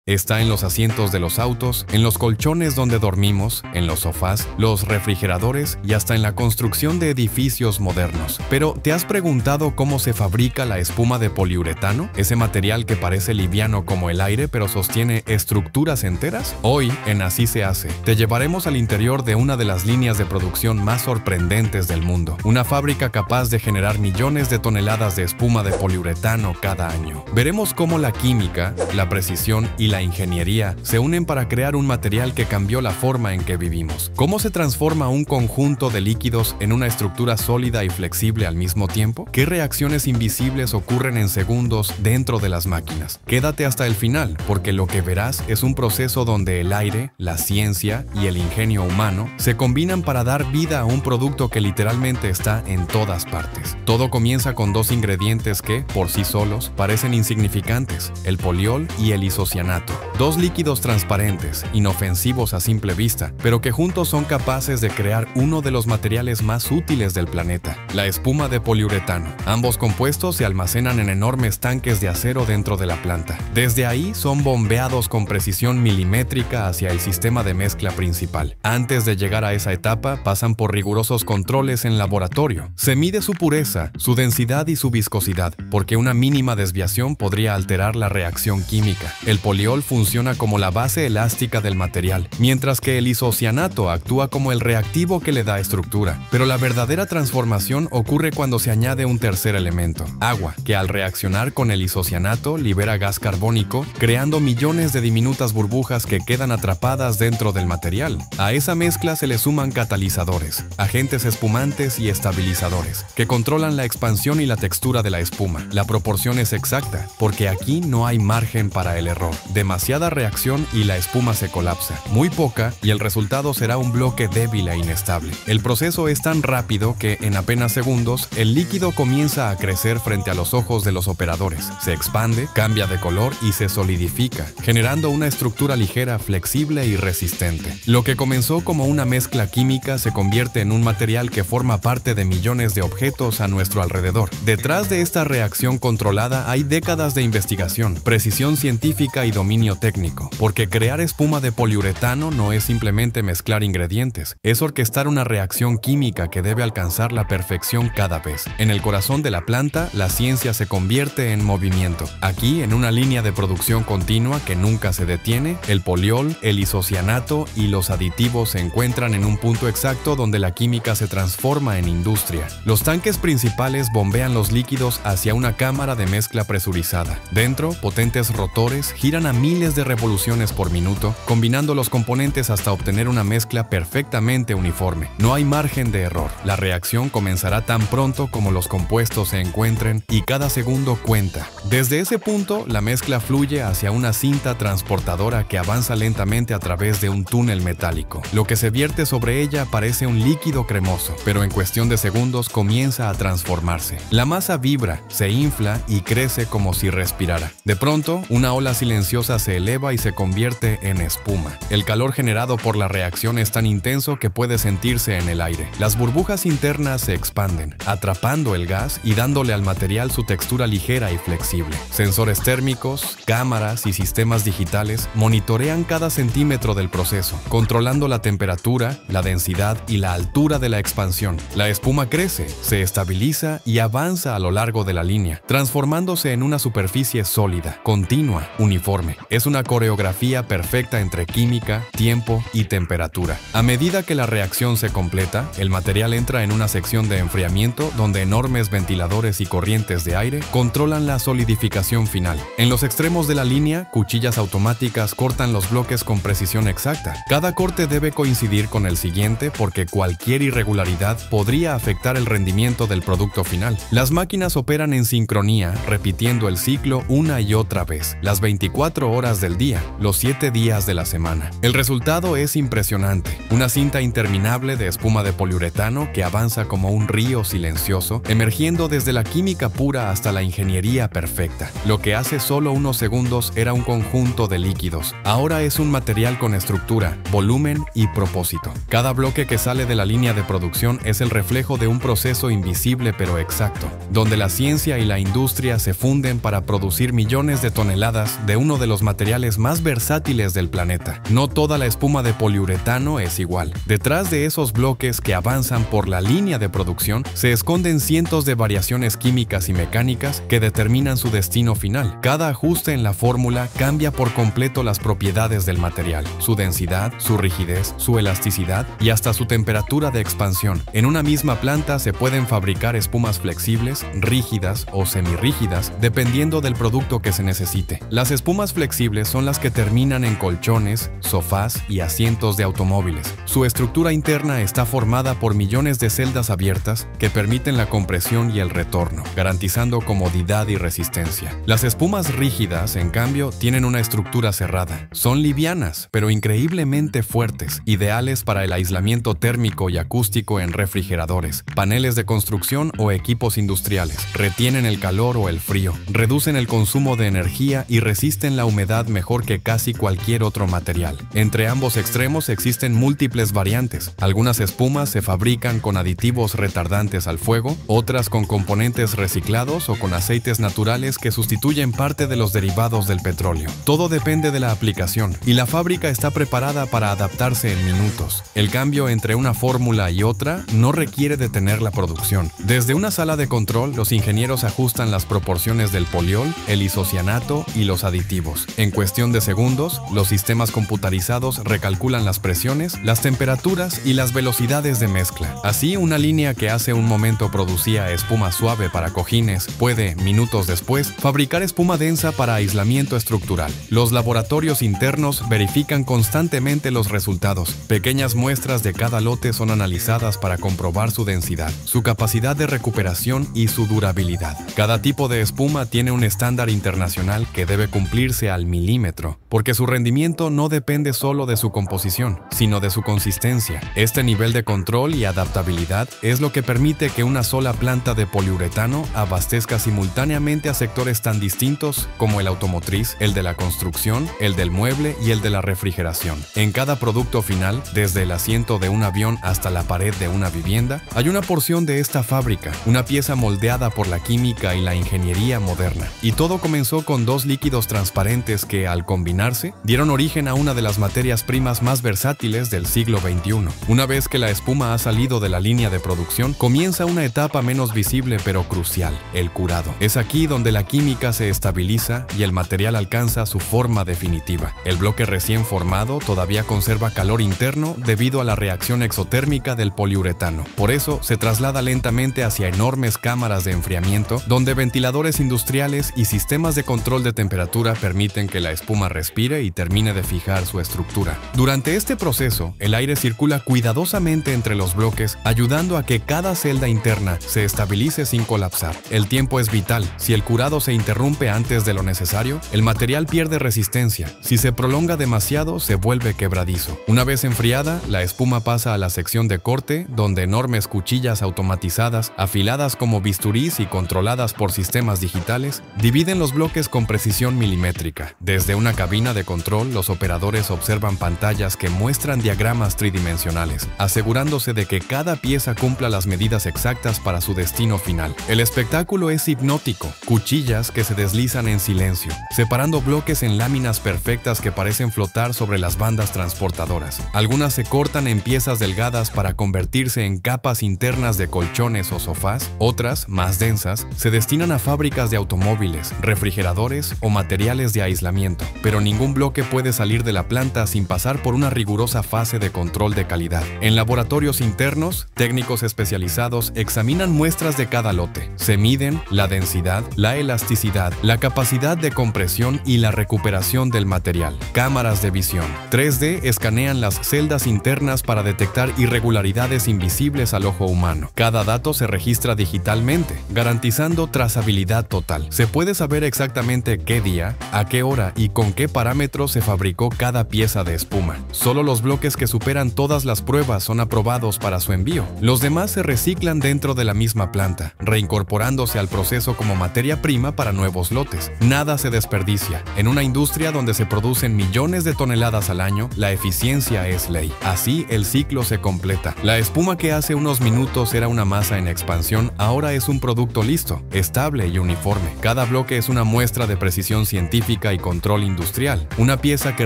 Está en los asientos de los autos, en los colchones donde dormimos, en los sofás, los refrigeradores y hasta en la construcción de edificios modernos. Pero, ¿te has preguntado cómo se fabrica la espuma de poliuretano? Ese material que parece liviano como el aire pero sostiene estructuras enteras. Hoy, en Así se hace, te llevaremos al interior de una de las líneas de producción más sorprendentes del mundo. Una fábrica capaz de generar millones de toneladas de espuma de poliuretano cada año. Veremos cómo la química, la precisión y la ingeniería se unen para crear un material que cambió la forma en que vivimos. ¿Cómo se transforma un conjunto de líquidos en una estructura sólida y flexible al mismo tiempo? ¿Qué reacciones invisibles ocurren en segundos dentro de las máquinas? Quédate hasta el final, porque lo que verás es un proceso donde el aire, la ciencia y el ingenio humano se combinan para dar vida a un producto que literalmente está en todas partes. Todo comienza con dos ingredientes que, por sí solos, parecen insignificantes: el poliol y el isocianato. Dos líquidos transparentes, inofensivos a simple vista, pero que juntos son capaces de crear uno de los materiales más útiles del planeta, la espuma de poliuretano. Ambos compuestos se almacenan en enormes tanques de acero dentro de la planta. Desde ahí son bombeados con precisión milimétrica hacia el sistema de mezcla principal. Antes de llegar a esa etapa, pasan por rigurosos controles en laboratorio. Se mide su pureza, su densidad y su viscosidad, porque una mínima desviación podría alterar la reacción química. El poliol funciona como la base elástica del material, mientras que el isocianato actúa como el reactivo que le da estructura. Pero la verdadera transformación ocurre cuando se añade un tercer elemento, agua, que al reaccionar con el isocianato libera gas carbónico, creando millones de diminutas burbujas que quedan atrapadas dentro del material. A esa mezcla se le suman catalizadores, agentes espumantes y estabilizadores, que controlan la expansión y la textura de la espuma. La proporción es exacta, porque aquí no hay margen para el error. Demasiada reacción y la espuma se colapsa. Muy poca y el resultado será un bloque débil e inestable. El proceso es tan rápido que en apenas segundos el líquido comienza a crecer frente a los ojos de los operadores. Se expande, cambia de color y se solidifica, generando una estructura ligera, flexible y resistente. Lo que comenzó como una mezcla química se convierte en un material que forma parte de millones de objetos a nuestro alrededor. Detrás de esta reacción controlada hay décadas de investigación, precisión científica y dominio técnico, porque crear espuma de poliuretano no es simplemente mezclar ingredientes, es orquestar una reacción química que debe alcanzar la perfección cada vez. En el corazón de la planta, la ciencia se convierte en movimiento. Aquí, en una línea de producción continua que nunca se detiene, el poliol, el isocianato y los aditivos se encuentran en un punto exacto donde la química se transforma en industria. Los tanques principales bombean los líquidos hacia una cámara de mezcla presurizada. Dentro, potentes rotores giran a miles de revoluciones por minuto, combinando los componentes hasta obtener una mezcla perfectamente uniforme. No hay margen de error. La reacción comenzará tan pronto como los compuestos se encuentren y cada segundo cuenta. Desde ese punto, la mezcla fluye hacia una cinta transportadora que avanza lentamente a través de un túnel metálico. Lo que se vierte sobre ella parece un líquido cremoso, pero en cuestión de segundos comienza a transformarse. La masa vibra, se infla y crece como si respirara. De pronto, una ola silenciosa se eleva y se convierte en espuma. El calor generado por la reacción es tan intenso que puede sentirse en el aire. Las burbujas internas se expanden, atrapando el gas y dándole al material su textura ligera y flexible. Sensores térmicos, cámaras y sistemas digitales monitorean cada centímetro del proceso, controlando la temperatura, la densidad y la altura de la expansión. La espuma crece, se estabiliza y avanza a lo largo de la línea, transformándose en una superficie sólida, continua, uniforme. Es una coreografía perfecta entre química, tiempo y temperatura. A medida que la reacción se completa, el material entra en una sección de enfriamiento donde enormes ventiladores y corrientes de aire controlan la solidificación final. En los extremos de la línea, cuchillas automáticas cortan los bloques con precisión exacta. Cada corte debe coincidir con el siguiente porque cualquier irregularidad podría afectar el rendimiento del producto final. Las máquinas operan en sincronía, repitiendo el ciclo una y otra vez, las 24 horas del día, los 7 días de la semana. El resultado es impresionante, una cinta interminable de espuma de poliuretano que avanza como un río silencioso, emergiendo desde la química pura hasta la ingeniería perfecta. Lo que hace solo unos segundos era un conjunto de líquidos. Ahora es un material con estructura, volumen y propósito. Cada bloque que sale de la línea de producción es el reflejo de un proceso invisible pero exacto, donde la ciencia y la industria se funden para producir millones de toneladas de uno de los los materiales más versátiles del planeta. No toda la espuma de poliuretano es igual. Detrás de esos bloques que avanzan por la línea de producción se esconden cientos de variaciones químicas y mecánicas que determinan su destino final. Cada ajuste en la fórmula cambia por completo las propiedades del material, su densidad, su rigidez, su elasticidad y hasta su temperatura de expansión. En una misma planta se pueden fabricar espumas flexibles, rígidas o semirrígidas, dependiendo del producto que se necesite. Las espumas flexibles son las que terminan en colchones, sofás y asientos de automóviles. Su estructura interna está formada por millones de celdas abiertas que permiten la compresión y el retorno, garantizando comodidad y resistencia. Las espumas rígidas, en cambio, tienen una estructura cerrada. Son livianas, pero increíblemente fuertes, ideales para el aislamiento térmico y acústico en refrigeradores, paneles de construcción o equipos industriales. Retienen el calor o el frío, reducen el consumo de energía y resisten la humedad mejor que casi cualquier otro material. Entre ambos extremos existen múltiples variantes. Algunas espumas se fabrican con aditivos retardantes al fuego, otras con componentes reciclados o con aceites naturales que sustituyen parte de los derivados del petróleo. Todo depende de la aplicación y la fábrica está preparada para adaptarse en minutos. El cambio entre una fórmula y otra no requiere detener la producción. Desde una sala de control, los ingenieros ajustan las proporciones del poliol, el isocianato y los aditivos. En cuestión de segundos, los sistemas computarizados recalculan las presiones, las temperaturas y las velocidades de mezcla. Así, una línea que hace un momento producía espuma suave para cojines puede, minutos después, fabricar espuma densa para aislamiento estructural. Los laboratorios internos verifican constantemente los resultados. Pequeñas muestras de cada lote son analizadas para comprobar su densidad, su capacidad de recuperación y su durabilidad. Cada tipo de espuma tiene un estándar internacional que debe cumplirse al milímetro, porque su rendimiento no depende solo de su composición, sino de su consistencia. Este nivel de control y adaptabilidad es lo que permite que una sola planta de poliuretano abastezca simultáneamente a sectores tan distintos como el automotriz, el de la construcción, el del mueble y el de la refrigeración. En cada producto final, desde el asiento de un avión hasta la pared de una vivienda, hay una porción de esta fábrica, una pieza moldeada por la química y la ingeniería moderna. Y todo comenzó con dos líquidos transparentes que, al combinarse, dieron origen a una de las materias primas más versátiles del siglo XXI. Una vez que la espuma ha salido de la línea de producción, comienza una etapa menos visible pero crucial, el curado. Es aquí donde la química se estabiliza y el material alcanza su forma definitiva. El bloque recién formado todavía conserva calor interno debido a la reacción exotérmica del poliuretano. Por eso, se traslada lentamente hacia enormes cámaras de enfriamiento, donde ventiladores industriales y sistemas de control de temperatura permiten que la espuma respire y termine de fijar su estructura. Durante este proceso, el aire circula cuidadosamente entre los bloques, ayudando a que cada celda interna se estabilice sin colapsar. El tiempo es vital. Si el curado se interrumpe antes de lo necesario, el material pierde resistencia. Si se prolonga demasiado, se vuelve quebradizo. Una vez enfriada, la espuma pasa a la sección de corte, donde enormes cuchillas automatizadas, afiladas como bisturís y controladas por sistemas digitales, dividen los bloques con precisión milimétrica. Desde una cabina de control, los operadores observan pantallas que muestran diagramas tridimensionales, asegurándose de que cada pieza cumpla las medidas exactas para su destino final. El espectáculo es hipnótico. Cuchillas que se deslizan en silencio, separando bloques en láminas perfectas que parecen flotar sobre las bandas transportadoras. Algunas se cortan en piezas delgadas para convertirse en capas internas de colchones o sofás. Otras, más densas, se destinan a fábricas de automóviles, refrigeradores o materiales de aislamiento. Pero ningún bloque puede salir de la planta sin pasar por una rigurosa fase de control de calidad. En laboratorios internos, técnicos especializados examinan muestras de cada lote. Se miden la densidad, la elasticidad, la capacidad de compresión y la recuperación del material. Cámaras de visión 3D escanean las celdas internas para detectar irregularidades invisibles al ojo humano. Cada dato se registra digitalmente, garantizando trazabilidad total. Se puede saber exactamente qué día, a qué hora y con qué parámetros se fabricó cada pieza de espuma. Solo los bloques que superan todas las pruebas son aprobados para su envío. Los demás se reciclan dentro de la misma planta, reincorporándose al proceso como materia prima para nuevos lotes. Nada se desperdicia. En una industria donde se producen millones de toneladas al año, la eficiencia es ley. Así, el ciclo se completa. La espuma que hace unos minutos era una masa en expansión, ahora es un producto listo, estable y uniforme. Cada bloque es una muestra de precisión científica física y control industrial, una pieza que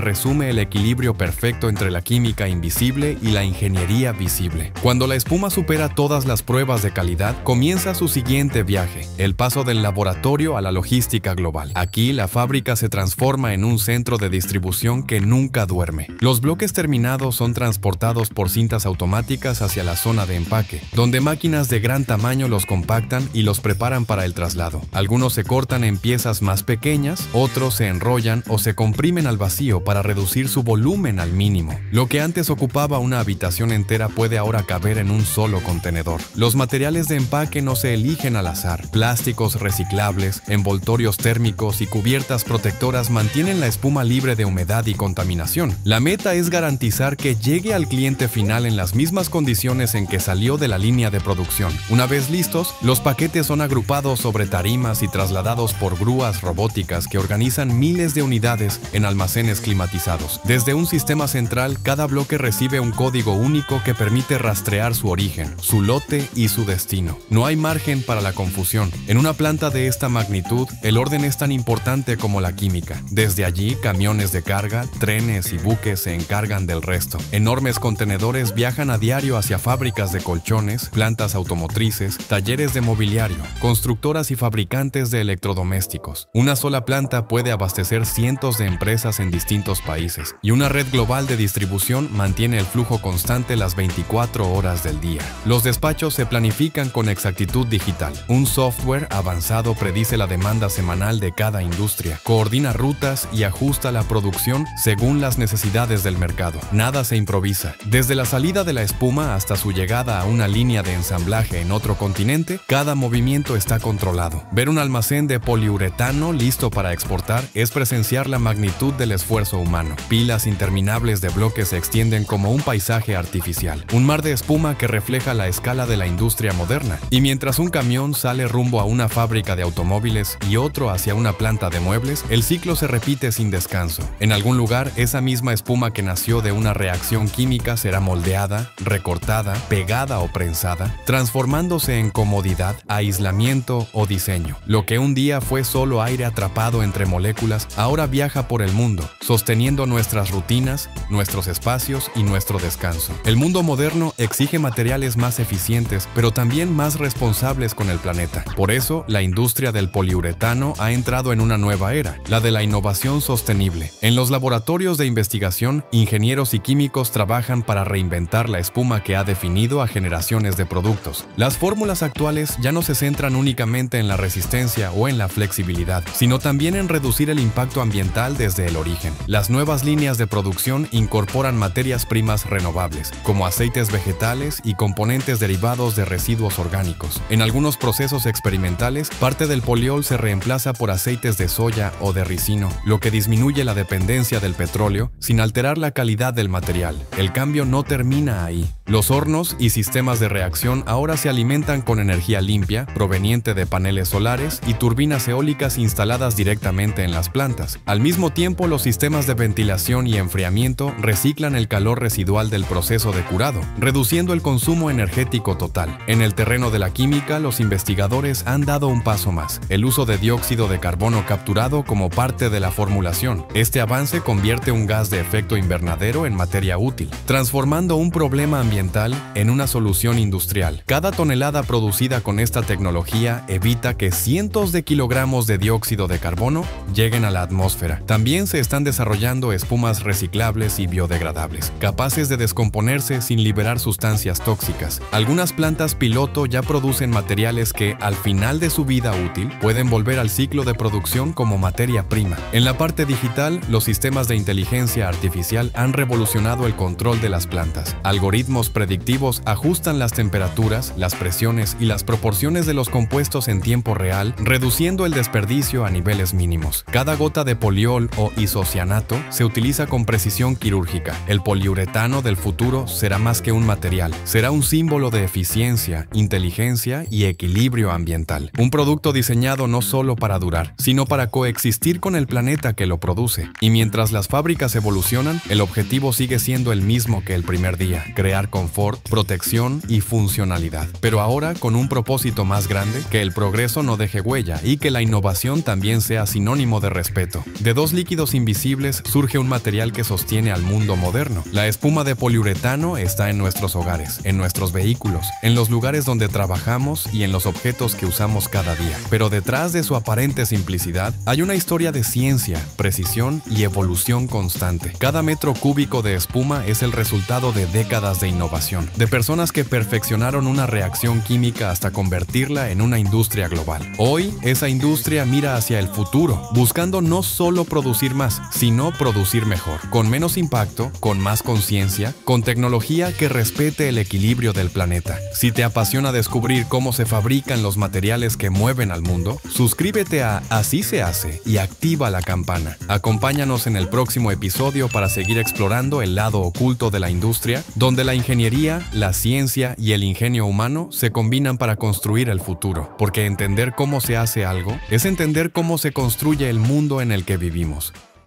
resume el equilibrio perfecto entre la química invisible y la ingeniería visible. Cuando la espuma supera todas las pruebas de calidad, comienza su siguiente viaje, el paso del laboratorio a la logística global. Aquí, la fábrica se transforma en un centro de distribución que nunca duerme. Los bloques terminados son transportados por cintas automáticas hacia la zona de empaque, donde máquinas de gran tamaño los compactan y los preparan para el traslado. Algunos se cortan en piezas más pequeñas, otros se enrollan o se comprimen al vacío para reducir su volumen al mínimo. Lo que antes ocupaba una habitación entera puede ahora caber en un solo contenedor. Los materiales de empaque no se eligen al azar. Plásticos reciclables, envoltorios térmicos y cubiertas protectoras mantienen la espuma libre de humedad y contaminación. La meta es garantizar que llegue al cliente final en las mismas condiciones en que salió de la línea de producción. Una vez listos, los paquetes son agrupados sobre tarimas y trasladados por grúas robóticas que organizan miles de unidades en almacenes climatizados. Desde un sistema central, cada bloque recibe un código único que permite rastrear su origen, su lote y su destino. No hay margen para la confusión. En una planta de esta magnitud, el orden es tan importante como la química. Desde allí, camiones de carga, trenes y buques se encargan del resto. Enormes contenedores viajan a diario hacia fábricas de colchones, plantas automotrices, talleres de mobiliario, constructoras y fabricantes de electrodomésticos. Una sola planta puede abastecer cientos de empresas en distintos países, y una red global de distribución mantiene el flujo constante las 24 horas del día. Los despachos se planifican con exactitud digital. Un software avanzado predice la demanda semanal de cada industria, coordina rutas y ajusta la producción según las necesidades del mercado. Nada se improvisa. Desde la salida de la espuma hasta su llegada a una línea de ensamblaje en otro continente, cada movimiento está controlado. Ver un almacén de poliuretano listo para exportar es presenciar la magnitud del esfuerzo humano. Pilas interminables de bloques se extienden como un paisaje artificial, un mar de espuma que refleja la escala de la industria moderna. Y mientras un camión sale rumbo a una fábrica de automóviles y otro hacia una planta de muebles, el ciclo se repite sin descanso. En algún lugar, esa misma espuma que nació de una reacción química será moldeada, recortada, pegada o prensada, transformándose en comodidad, aislamiento o diseño. Lo que un día fue solo aire atrapado entre moléculas, ahora viaja por el mundo, sosteniendo nuestras rutinas, nuestros espacios y nuestro descanso. El mundo moderno exige materiales más eficientes, pero también más responsables con el planeta. Por eso, la industria del poliuretano ha entrado en una nueva era, la de la innovación sostenible. En los laboratorios de investigación, ingenieros y químicos trabajan para reinventar la espuma que ha definido a generaciones de productos. Las fórmulas actuales ya no se centran únicamente en la resistencia o en la flexibilidad, sino también en reducir el impacto ambiental desde el origen. Las nuevas líneas de producción incorporan materias primas renovables, como aceites vegetales y componentes derivados de residuos orgánicos. En algunos procesos experimentales, parte del poliol se reemplaza por aceites de soya o de ricino, lo que disminuye la dependencia del petróleo sin alterar la calidad del material. El cambio no termina ahí. Los hornos y sistemas de reacción ahora se alimentan con energía limpia, proveniente de paneles solares y turbinas eólicas instaladas directamente en las plantas. Al mismo tiempo, los sistemas de ventilación y enfriamiento reciclan el calor residual del proceso de curado, reduciendo el consumo energético total. En el terreno de la química, los investigadores han dado un paso más: el uso de dióxido de carbono capturado como parte de la formulación. Este avance convierte un gas de efecto invernadero en materia útil, transformando un problema ambiental en una solución industrial. Cada tonelada producida con esta tecnología evita que cientos de kilogramos de dióxido de carbono lleguen a la atmósfera. También se están desarrollando espumas reciclables y biodegradables, capaces de descomponerse sin liberar sustancias tóxicas. Algunas plantas piloto ya producen materiales que, al final de su vida útil, pueden volver al ciclo de producción como materia prima. En la parte digital, los sistemas de inteligencia artificial han revolucionado el control de las plantas. Algoritmos predictivos ajustan las temperaturas, las presiones y las proporciones de los compuestos en tiempo real, reduciendo el desperdicio a niveles mínimos. Cada gota de poliol o isocianato se utiliza con precisión quirúrgica. El poliuretano del futuro será más que un material, será un símbolo de eficiencia, inteligencia y equilibrio ambiental. Un producto diseñado no solo para durar, sino para coexistir con el planeta que lo produce. Y mientras las fábricas evolucionan, el objetivo sigue siendo el mismo que el primer día: crear confort, protección y funcionalidad. Pero ahora con un propósito más grande, que el progreso no deje huella y que la innovación también sea sinónimo de respeto. De dos líquidos invisibles surge un material que sostiene al mundo moderno. La espuma de poliuretano está en nuestros hogares, en nuestros vehículos, en los lugares donde trabajamos y en los objetos que usamos cada día. Pero detrás de su aparente simplicidad hay una historia de ciencia, precisión y evolución constante. Cada metro cúbico de espuma es el resultado de décadas de innovación, de personas que perfeccionaron una reacción química hasta convertirla en una industria global. Hoy, esa industria mira hacia el futuro, buscando no solo producir más, sino producir mejor, con menos impacto, con más conciencia, con tecnología que respete el equilibrio del planeta. Si te apasiona descubrir cómo se fabrican los materiales que mueven al mundo, suscríbete a Así se hace y activa la campana. Acompáñanos en el próximo episodio para seguir explorando el lado oculto de la industria, donde la ingeniería, la ciencia y el ingenio humano se combinan para construir el futuro, porque entender cómo se hace algo es entender cómo se construye el mundo en el que vivimos.